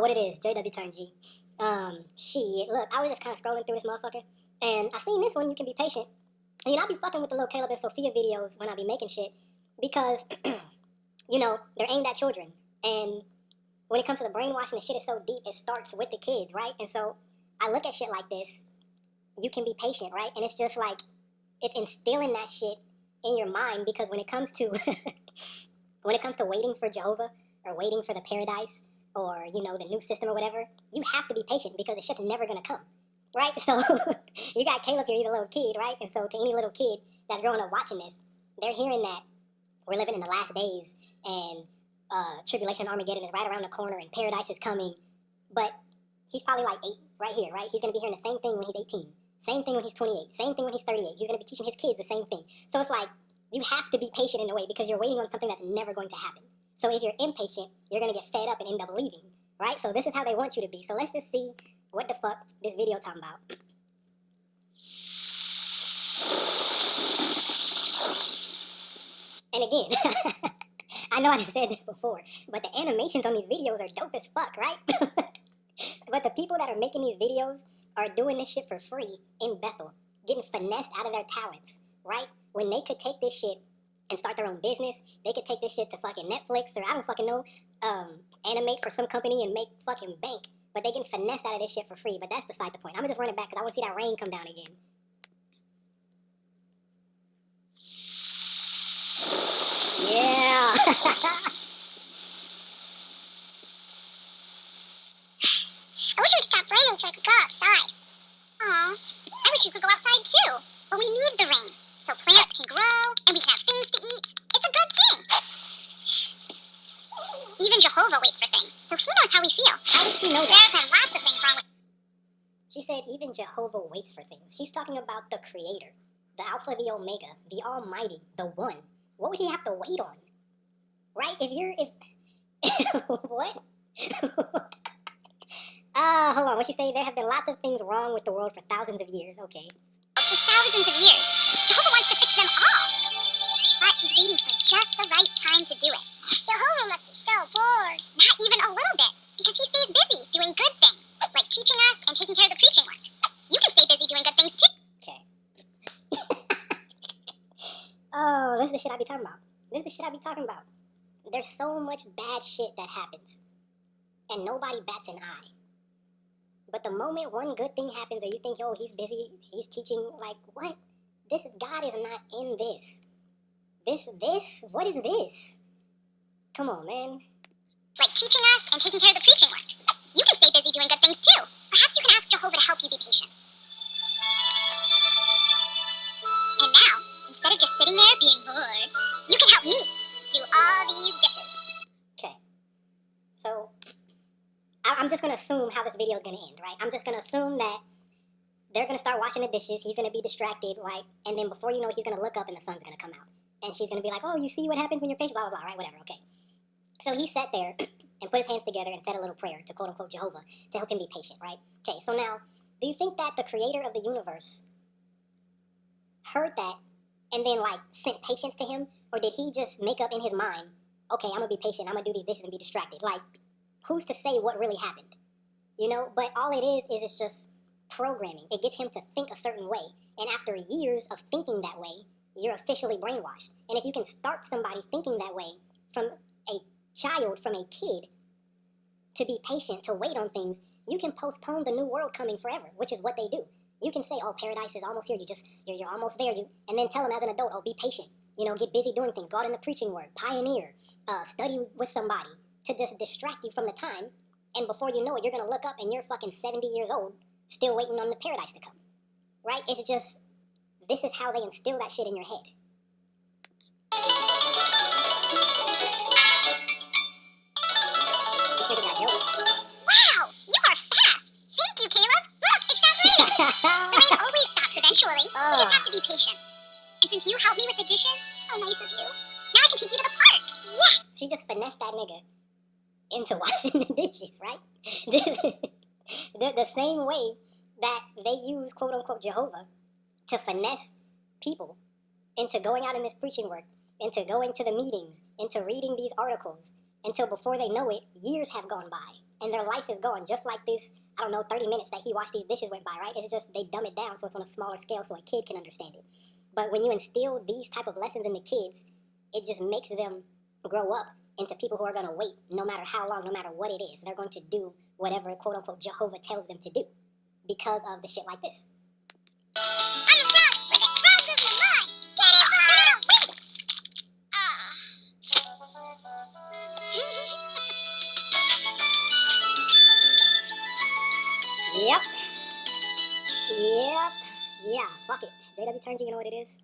What it is, JW turn G. Shit, look, I was just kind of scrolling through this motherfucker, and I seen this one, You Can Be Patient. And I be fucking with the little Caleb and Sophia videos when I be making shit, because, they're aimed at children. And when it comes to the brainwashing, the shit is so deep, it starts with the kids, right? And so I look at shit like this, You Can Be Patient, right? And it's just like, it's instilling that shit in your mind, because when it comes to, when it comes to waiting for Jehovah, or waiting for the paradise, or, the new system or whatever, you have to be patient, because the shit's never gonna come, right? So, you got Caleb here, he's a little kid, right? And so to any little kid that's growing up watching this, they're hearing that we're living in the last days, and tribulation and Armageddon is right around the corner, and paradise is coming, but he's probably like 8 right here, right? He's gonna be hearing the same thing when he's 18, same thing when he's 28, same thing when he's 38. He's gonna be teaching his kids the same thing. So it's like, you have to be patient in a way, because you're waiting on something that's never going to happen. So if you're impatient, you're going to get fed up and end up leaving, right? So this is how they want you to be. So let's just see what the fuck this video talking about. And again, I know I just said this before, but the animations on these videos are dope as fuck, right? But the people that are making these videos are doing this shit for free in Bethel, getting finessed out of their talents, right? When they could take this shit and start their own business, they could take this shit to fucking Netflix, or I don't fucking know, animate for some company and make fucking bank, but they can finesse out of this shit for free. But that's beside the point. I'm gonna just run it back, because I want to see that rain come down again. Yeah. I wish it would stop raining so I could go outside. Aw, I wish you could go outside too, but we need the rain so plants can grow and we can have things to eat. It's a good thing. Even Jehovah waits for things, so he knows how we feel. How does she know that? There have been lots of things wrong with... She said even Jehovah waits for things. She's talking about the Creator, the Alpha, the Omega, the Almighty, the One. What would he have to wait on? Right? What? Hold on. What she say? There have been lots of things wrong with the world for thousands of years. Okay. For thousands of years. Jehovah wants to fix them all. But he's waiting for just the right time to do it. Jehovah must be so bored. Not even a little bit, because he stays busy doing good things, like teaching us and taking care of the preaching work. You can stay busy doing good things too. Okay. Oh, this is the shit I be talking about. This is the shit I be talking about. There's so much bad shit that happens, and nobody bats an eye. But the moment one good thing happens, or you think, yo, he's busy, he's teaching, like, what? This, God is not in this. What is this? Come on, man. Like teaching us and taking care of the preaching work. You can stay busy doing good things too. Perhaps you can ask Jehovah to help you be patient. And now, instead of just sitting there being bored, you can help me do all these dishes. Okay. So, I'm just going to assume how this video is going to end, right? I'm just going to assume that they're going to start washing the dishes, he's going to be distracted, right? And then before you know it, he's going to look up and the sun's going to come out. And she's going to be like, oh, you see what happens when you're patient, blah, blah, blah, right? Whatever, okay. So he sat there and put his hands together and said a little prayer to quote-unquote Jehovah to help him be patient, right? Okay, so now, do you think that the creator of the universe heard that and then, like, sent patience to him? Or did he just make up in his mind, okay, I'm going to be patient, I'm going to do these dishes and be distracted? Like, who's to say what really happened? But all it is it's just programming. It gets him to think a certain way. And after years of thinking that way, you're officially brainwashed. And if you can start somebody thinking that way from a child, from a kid, to be patient, to wait on things, you can postpone the new world coming forever, which is what they do. You can say, oh, paradise is almost here, you're almost there, and then tell them as an adult, oh, be patient, get busy doing things, go out in the preaching work, pioneer, study with somebody, to just distract you from the time, and before you know it, you're going to look up and you're fucking 70 years old, still waiting on the paradise to come, right? It's just, this is how they instill that shit in your head. Wow, you are fast. Thank you, Caleb. Look, it stopped raining. The rain always stops eventually. You just have to be patient. And since you helped me with the dishes, so nice of you, now I can take you to the park. Yes! She just finessed that nigga into washing the dishes, right? The same way that they use quote-unquote Jehovah to finesse people into going out in this preaching work, into going to the meetings, into reading these articles, until before they know it, years have gone by. and their life is going just like this, I don't know, 30 minutes that he watched these dishes went by, right? It's just they dumb it down so it's on a smaller scale so a kid can understand it. But when you instill these type of lessons in the kids, it just makes them grow up into people who are going to wait no matter how long, no matter what it is. They're going to do whatever, quote-unquote, Jehovah tells them to do because of the shit like this. I'm a frog with the frogs of the mud. Get it? Wait. Ah. Yep. Yeah, fuck it. JW turns, you know what it is?